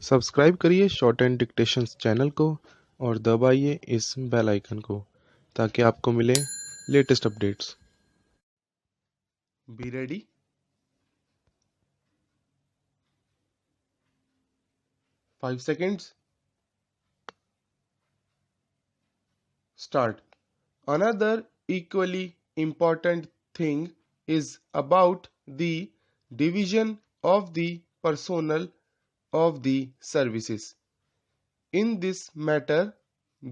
Subscribe करिए short and dictations channel को और दबाइए इस बेल आइकन को ताकि आपको मिले latest updates. Be ready. 5 seconds. Start. Another equally important thing is about the division of the personnel of the services. In this matter,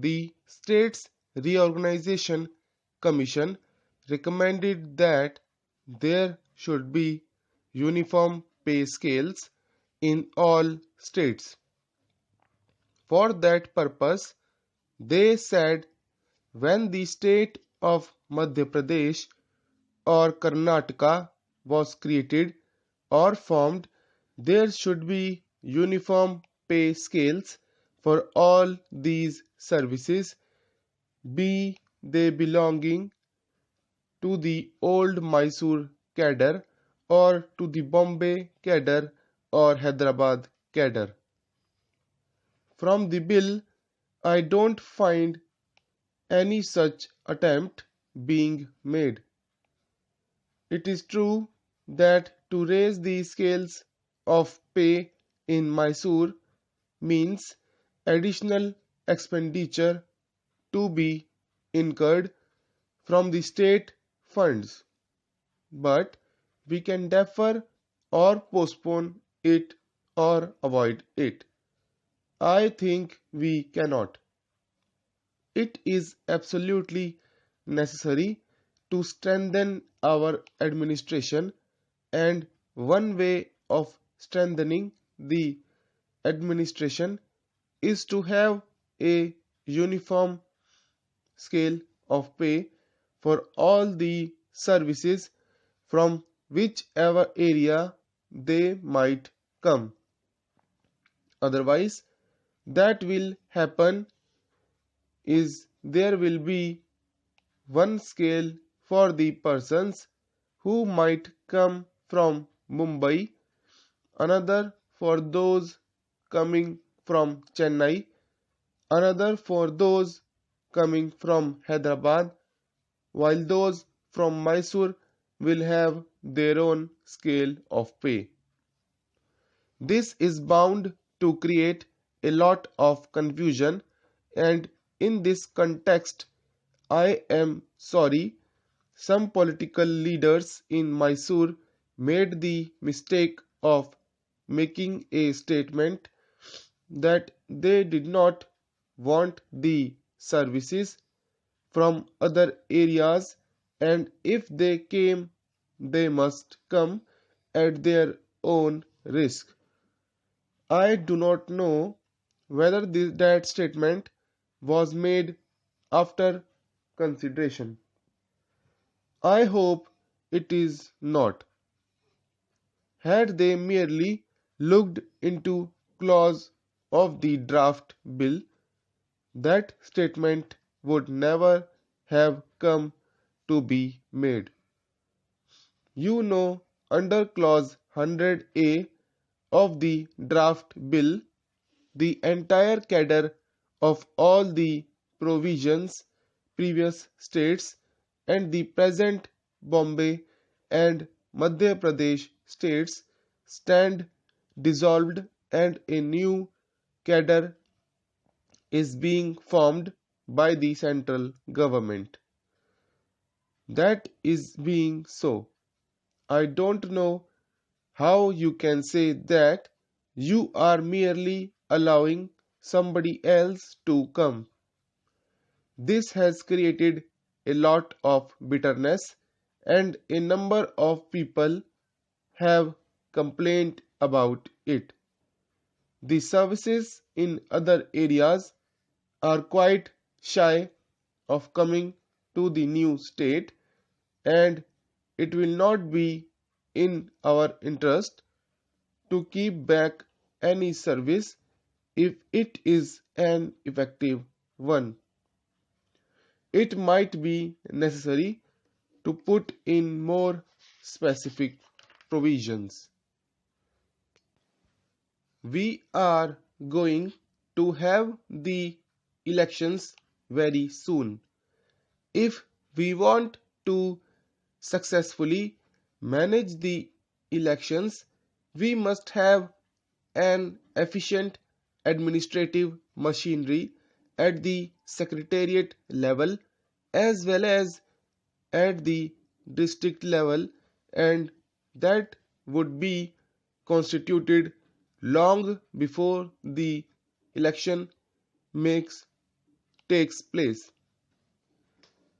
the States Reorganization Commission recommended that there should be uniform pay scales in all states. For that purpose, they said when the state of Madhya Pradesh or Karnataka was created or formed, there should be uniform pay scales for all these services, be they belonging to the old Mysore cadre or to the Bombay cadre or Hyderabad cadre. From the bill, I don't find any such attempt being made. It is true that to raise the scales of pay in Mysore means additional expenditure to be incurred from the state funds, but we can defer or postpone it or avoid it. I think we cannot. It is absolutely necessary to strengthen our administration, and one way of strengthening the administration is to have a uniform scale of pay for all the services from whichever area they might come. Otherwise, that will happen is there will be one scale for the persons who might come from Mumbai, another for those coming from Chennai, another for those coming from Hyderabad, while those from Mysore will have their own scale of pay. This is bound to create a lot of confusion, and in this context, I am sorry some political leaders in Mysore made the mistake of making a statement that they did not want the services from other areas, and if they came, they must come at their own risk. I do not know whether that statement was made after consideration. I hope it is not. Had they merely looked into clause of the draft bill, that statement would never have come to be made. You know, under clause 100A of the draft bill, the entire cadre of all the provisions previous states and the present Bombay and Madhya Pradesh states stand dissolved, and a new cadre is being formed by the central government. That is being so. I don't know how you can say that you are merely allowing somebody else to come. This has created a lot of bitterness, and a number of people have complained about it. The services in other areas are quite shy of coming to the new state, and it will not be in our interest to keep back any service if it is an effective one. It might be necessary to put in more specific provisions. We are going to have the elections very soon. If we want to successfully manage the elections, we must have an efficient administrative machinery at the secretariat level as well as at the district level, and that would be constituted long before the election makes takes place.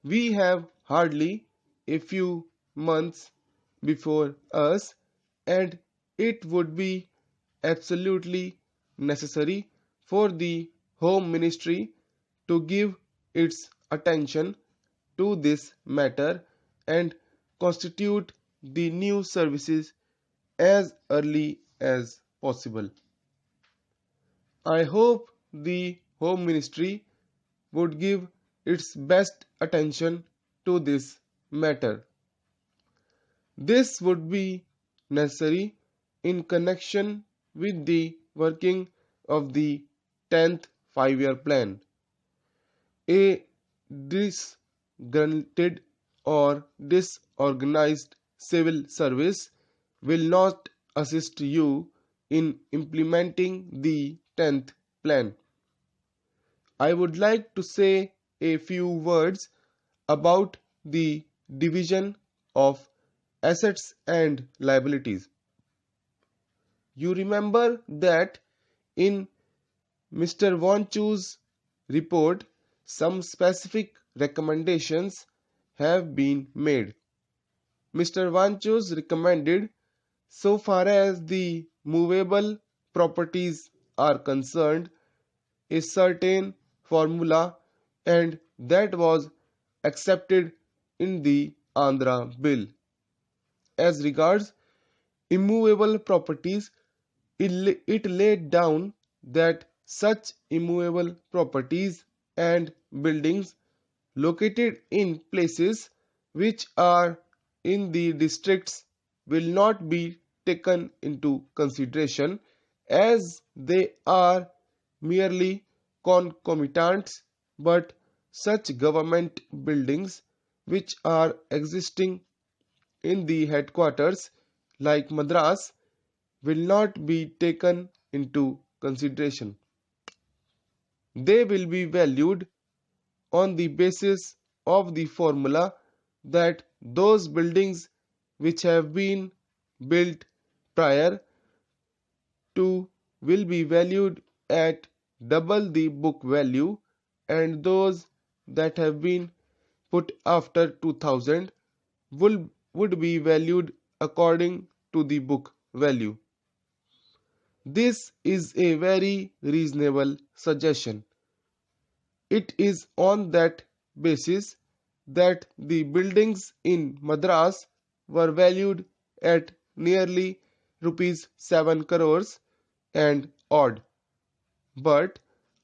We have hardly a few months before us, and it would be absolutely necessary for the Home Ministry to give its attention to this matter and constitute the new services as early as possible. I hope the Home Ministry would give its best attention to this matter. This would be necessary in connection with the working of the 10th 5-year plan. A disgruntled or disorganized civil service will not assist you in implementing the 10th plan. I would like to say a few words about the division of assets and liabilities. You remember that in Mr. Wonchu's report, some specific recommendations have been made. Mr. Wonchu's recommended, so far as the movable properties are concerned, a certain formula, and that was accepted in the Andhra Bill. As regards immovable properties, it laid down that such immovable properties and buildings located in places which are in the districts will not be taken into consideration, as they are merely concomitants, but such government buildings which are existing in the headquarters like Madras will not be taken into consideration. They will be valued on the basis of the formula that those buildings which have been built prior to will be valued at double the book value, and those that have been put after 2000 would be valued according to the book value. This is a very reasonable suggestion. It is on that basis that the buildings in Madras were valued at nearly rupees 7 crores and odd. But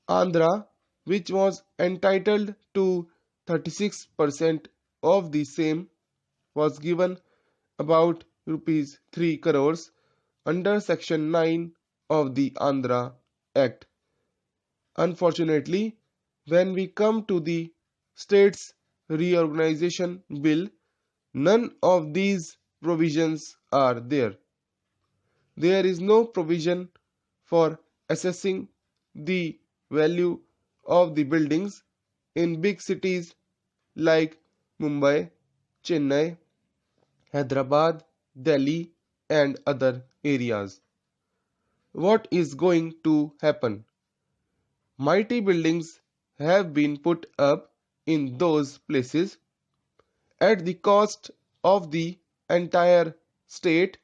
Andhra, which was entitled to 36% of the same, was given about rupees 3 crores under Section 9 of the Andhra Act. Unfortunately, when we come to the States Reorganization Bill, none of these provisions are there. There is no provision for assessing the value of the buildings in big cities like Mumbai, Chennai, Hyderabad, Delhi, and other areas. What is going to happen? Mighty buildings have been put up in those places at the cost of the entire state,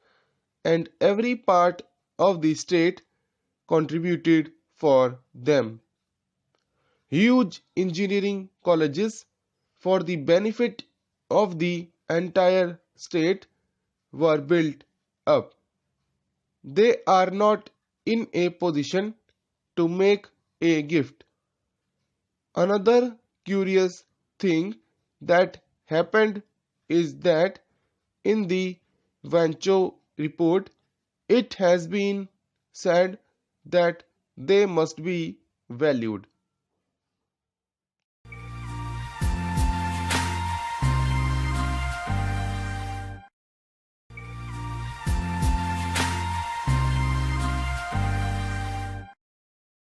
and every part of the state contributed for them. Huge engineering colleges for the benefit of the entire state were built up. They are not in a position to make a gift. Another curious thing that happened is that in the Vancho report, it has been said that They must be valued.